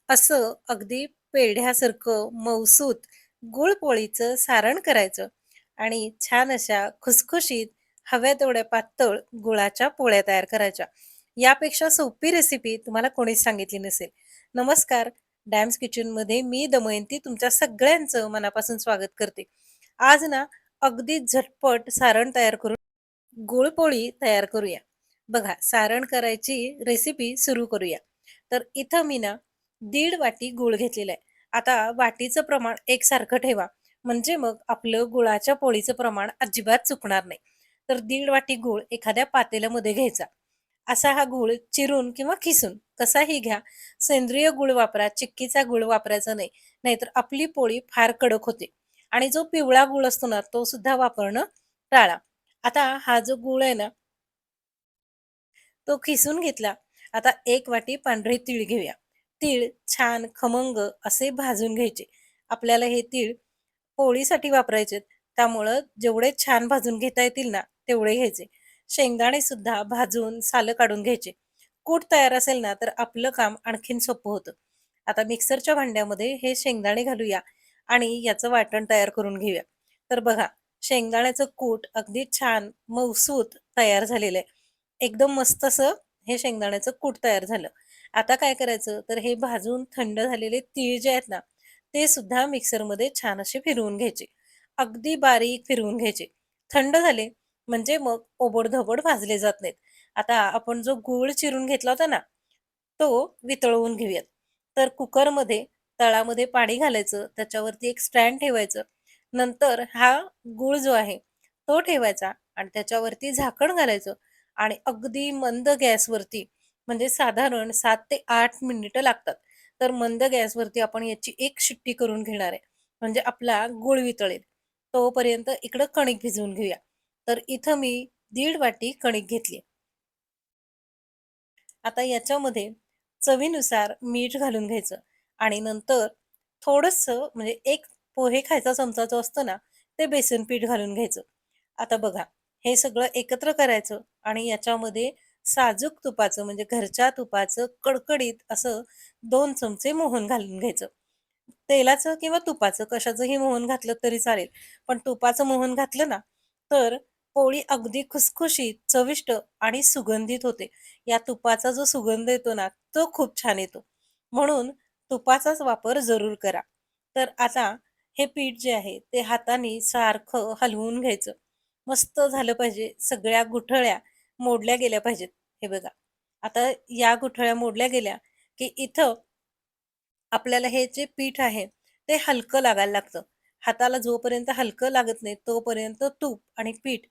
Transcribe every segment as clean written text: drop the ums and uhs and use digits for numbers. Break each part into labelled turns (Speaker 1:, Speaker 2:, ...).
Speaker 1: असं अगदी पेढ्यासारखं मऊसूत गुळपोळीचं सारण करायचं आणि छान अशा खुसखुशीत हव्या तेवढ्या पातळ गुळाच्या पोळ्या तयार करायच्या. यापेक्षा सोपी रेसिपी तुम्हाला कोणीच सांगितली नसेल. नमस्कार, डॅम्स किचनमध्ये मी दमयंती तुमच्या सगळ्यांचं मनापासून स्वागत करते. आज ना अगदी झटपट सारण तयार करून गुळपोळी तयार करूया. बघा, सारण करायची रेसिपी सुरू करूया. तर इथं मी ना 1.5 वाटी गूळ घेतलेला आहे. आता वाटीचं प्रमाण एकसारखं ठेवा, म्हणजे मग आपलं गुळाच्या पोळीचं प्रमाण अजिबात चुकणार नाही. तर 1.5 वाटी गूळ एखाद्या पातेल्यामध्ये घ्यायचा. असा हा गूळ चिरून किंवा खिसून कसाही घ्या. सेंद्रिय गूळ वापरा, चिक्कीचा गूळ वापरायचा नाही. नाहीतर आपली पोळी फार कडक होते. आणि जो पिवळा गूळ असतो ना, तो सुद्धा वापरणं टाळा. आता हा जो गूळ आहे ना, तो खिसून घेतला. आता 1 वाटी पांढरे तीळ घेऊया. तीळ छान खमंग असे भाजून घ्यायचे. आपल्याला हे तीळ पोळीसाठी वापरायचे. त्यामुळं जेवढे छान भाजून घेता येतील ना, तेवढे घ्यायचे. शेंगदाणे सुद्धा भाजून सालं काढून घ्यायचे. कूट तयार असेल ना, तर आपलं काम आणखीन सोपं होतं. आता मिक्सरच्या भांड्यामध्ये हे शेंगदाणे घालूया आणि याचं वाटण तयार करून घेऊया. तर बघा, शेंगदाण्याचं कूट अगदी छान मऊसूत तयार झालेलं आहे. एकदम मस्त असं हे शेंगदाण्याचं कूट तयार झालं. आता काय करायचं, तर हे भाजून थंड झालेले तीळ जे आहेत ना, ते सुद्धा मिक्सरमध्ये छान असे फिरवून घ्यायचे. अगदी बारीक फिरवून घ्यायचे. थंड झाले म्हणजे मग ओबड-धबड भाजले जात नाहीत. आता आपण जो गूळ चिरून घेतला होता ना, तो वितळवून घेऊयात. तर कुकरमध्ये तळामध्ये पाणी घालायचं, त्याच्यावरती एक स्टँड ठेवायचं. नंतर हा गूळ जो आहे, तो ठेवायचा आणि त्याच्यावरती झाकण घालायचं आणि अगदी मंद गॅसवरती म्हणजे साधारण 7 ते 8 मिनिटं लागतात. तर मंद गॅसवरती आपण याची एक शिट्टी करून घेणार आहे. म्हणजे आपला गूळ वितळेल. तोपर्यंत इकडं कणिक भिजवून घेऊया. तर इथं मी 1.5 वाटी कणिक घेतली. आता याच्यामध्ये चवीनुसार मीठ घालून घ्यायचं आणि नंतर थोडंसं म्हणजे एक पोहे खायचा चमचा जो असतो ना, ते बेसन पीठ घालून घ्यायचं. आता बघा, हे सगळं एकत्र करायचं आणि याच्यामध्ये साजूक तुपाचं म्हणजे घरच्या तुपाचं कडकडीत असं 2 चमचे मोहन घालून घ्यायचं. तेलाचं किंवा तुपाचं कशाचंही मोहन घातलं तरी चालेल. पण तुपाचं मोहन घातलं ना, तर पोळी अगदी खुसखुशीत, चविष्ट आणि सुगंधित होते. या तुपाचा जो सुगंध येतो ना, तो खूप छान येतो. म्हणून तुपाचाच वापर जरूर करा. तर आता हे पीठ जे आहे, ते हाताने सारखं हलवून घ्यायचं. मस्त झालं पाहिजे. सगळ्या गुठळ्या मोडल्या गेल्या पाहिजेत. हे बघा. आता या गुठळ्या मोडल्या गेल्या, की इथं आपल्याला हे जे पीठ आहे, ते हलकं लागायला लागतं. हाताला जोपर्यंत हलकं लागत नाही, तोपर्यंत तूप आणि पीठ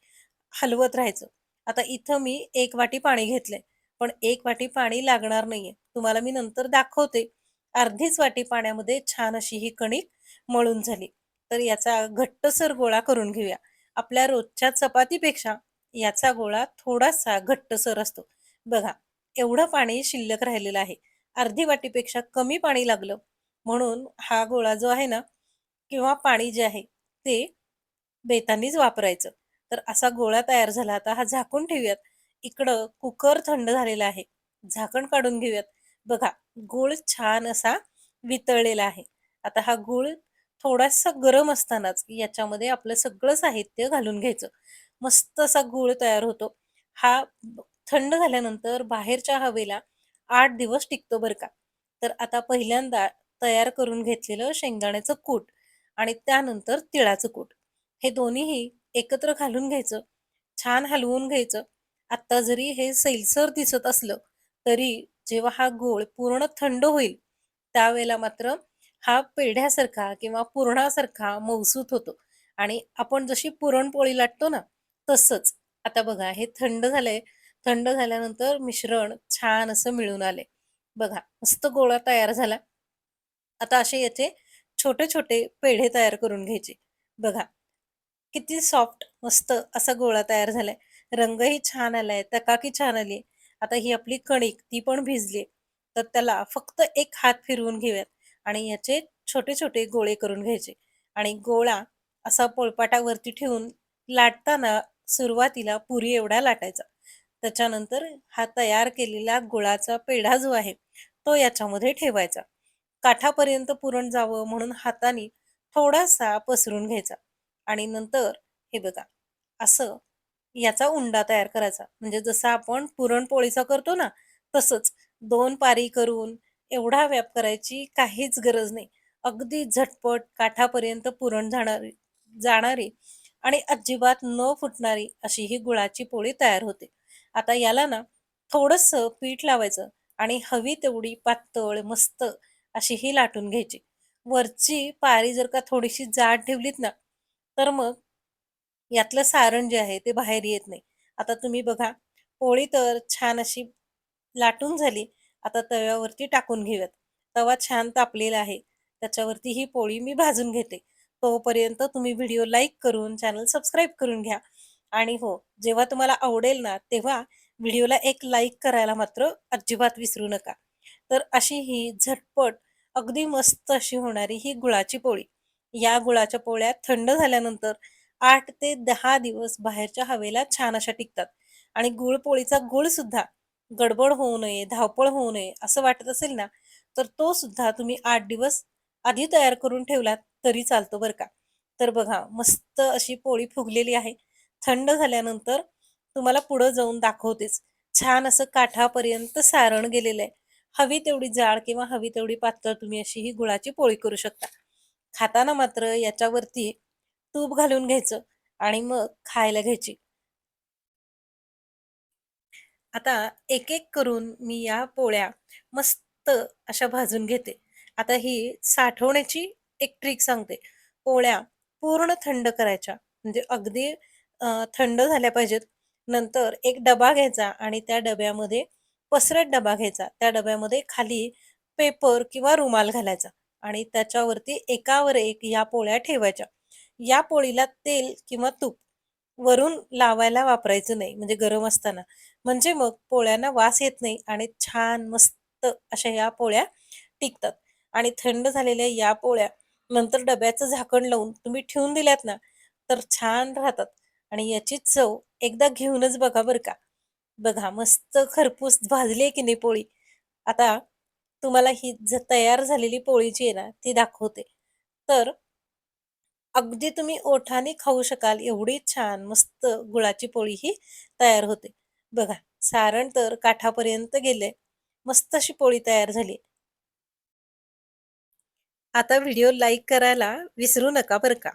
Speaker 1: हलवत राहायचं. आता इथं मी 1 वाटी पाणी घेतलंय, पण 1 वाटी पाणी लागणार नाहीये. तुम्हाला मी नंतर दाखवते. अर्धीच वाटी पाण्यामध्ये छान अशी ही कणिक मळून झाली. तर याचा घट्टसर गोळा करून घेऊया. आपल्या रोजच्या चपातीपेक्षा याचा गोळा थोडासा घट्टसर असतो. बघा, एवढं पाणी शिल्लक राहिलेलं आहे. अर्धी वाटीपेक्षा कमी पाणी लागलं. म्हणून हा गोळा जो आहे ना किंवा पाणी जे आहे ते बेतानीच वापरायचं. तर असा गोळा तयार झाला. आता हा झाकून ठेवूयात. इकडं कुकर थंड झालेला आहे. झाकण काढून घेऊयात. बघा, गूळ छान असा वितळलेला आहे. आता हा गूळ थोडासा गरम असतानाच याच्यामध्ये आपलं सगळं साहित्य घालून घ्यायचं. मस्त असा गूळ तयार होतो. हा थंड झाल्यानंतर बाहेरच्या हवेला 8 दिवस टिकतो बरं का. तर आता पहिल्यांदा तयार करून घेतलेलं शेंगदाण्याचं कूट आणि त्यानंतर तिळाचं कूट. हे दोन्हीही एकत्र घालून घ्यायचं. छान हलवून घ्यायचं. आत्ता जरी हे सैलसर दिसत असलं, तरी जेव्हा हा गूळ पूर्ण थंड होईल, त्यावेळेला मात्र हा पेढ्यासारखा किंवा पुरणासारखा मऊसूत होतो आणि आपण जशी पुरणपोळी लाटतो ना, तसंच. आता बघा हे थंड झालंय. थंड झाल्यानंतर मिश्रण छान असं मिळून आलंय. बघा, मस्त गोळा तयार झाला. आता असे याचे छोटे-छोटे पेढे तयार करून घ्यायचे. बघा, किती सॉफ्ट मस्त असा गोळा तयार झालाय. रंगही छान आलाय, चकाकी छान आली. आता ही आपली कणिक ती पण भिजली. तर त्याला फक्त एक हात फिरवून घेऊयात आणि याचे छोटे-छोटे गोळे करून घ्यायचे आणि गोळा असा पोळपाटावरती ठेवून लाटताना सुरुवातीला पुरी एवढा लाटायचा. त्याच्यानंतर हा तयार केलेला गुळाचा पेढा जो आहे, तो याच्यामध्ये ठेवायचा. काठापर्यंत पुरण जावं म्हणून हाताने थोडासा पसरून घ्यायचा आणि नंतर हे बघा असं याचा उंडा तयार करायचा. म्हणजे जसं आपण पुरणपोळीचा करतो ना, तसंच 2 पारी करून एवढा व्याप करायची काहीच गरज नाही. अगदी झटपट काठापर्यंत पुरण जाणारी जाणारी आणि अजिबात न फुटणारी अशी ही गुळाची पोळी तयार होते. आता याला ना थोडंसं पीठ लावायचं आणि हवी तेवढी पातळ मस्त अशी ही लाटून घ्यायची. वरची पारी जर का थोडीशी जाड ठेवलीत ना, तर मग यातलं सारण जे आहे ते बाहेर येत नाही. आता तुम्ही बघा, पोळी तर छान अशी लाटून झाली. आता तव्यावरती टाकून घेऊयात. तवा छान तापलेला आहे. त्याच्यावरती ही पोळी मी भाजून घेते. तोपर्यंत तुम्ही व्हिडिओ लाईक करून चॅनल सबस्क्राईब करून घ्या. आणि हो, जेव्हा तुम्हाला आवडेल ना, तेव्हा व्हिडिओला एक लाईक करायला मात्र अजिबात विसरू नका. तर अशी ही झटपट, अगदी मस्त अशी होणारी ही गुळाची पोळी. या गुळाच्या पोळ्या थंड झाल्यानंतर 8 ते 10 दिवस बाहेरच्या हवेला छान अशा टिकतात. आणि गुळपोळीचा गुळसुद्धा गडबड होऊ नये, धावपळ होऊ नये असं वाटत असेल ना, तर तो सुद्धा तुम्ही 8 दिवस आधी तयार करून ठेवलात तरी चालतो बरं का. तर बघा मस्त अशी पोळी फुगलेली आहे. थंड झाल्यानंतर तुम्हाला पुढं जाऊन दाखवतेच. छान असं काठापर्यंत सारण गेलेलं आहे. हवी तेवढी जाड किंवा हवी तेवढी पातळ तुम्ही अशी ही गुळाची पोळी करू शकता. खाताना मात्र याच्यावरती तूप घालून घ्यायचं आणि मग खायला घ्यायची. आता एक-एक करून मी या पोळ्या मस्त अशा भाजून घेते. आता ही साठवण्याची एक ट्रिक सांगते. पोळ्या पूर्ण थंड करायच्या म्हणजे अगदी थंड झाल्या पाहिजेत. नंतर एक डबा घ्यायचा आणि त्या डब्यामध्ये पसरट डबा घ्यायचा. त्या डब्यामध्ये खाली पेपर किंवा रुमाल घालायचा आणि त्याच्यावरती एकावर एक या पोळ्या ठेवायच्या. या पोळीला तेल किंवा तूप वरून लावायला वापरायचं नाही म्हणजे गरम असताना. म्हणजे मग पोळ्यांना वास येत नाही आणि छान मस्त अशा या पोळ्या टिकतात. आणि थंड झालेल्या या पोळ्या नंतर डब्याचं झाकण लावून तुम्ही ठेवून दिल्यात ना, तर छान राहतात आणि याची चव एकदा घेऊनच बघा बरं का. बघा मस्त खरपूस भाजली आहे की नाही पोळी. आता तुम्हाला ही तयार झालेली पोळी जी आहे ना, ती दाखवते. तर अगदी तुम्ही ओठाने खाऊ शकाल एवढी छान मस्त गुळाची पोळी ही तयार होते. बघा सारण तर काठापर्यंत गेले. मस्त अशी पोळी तयार झाली. आता व्हिडिओ लाईक करायला विसरू नका बरं का.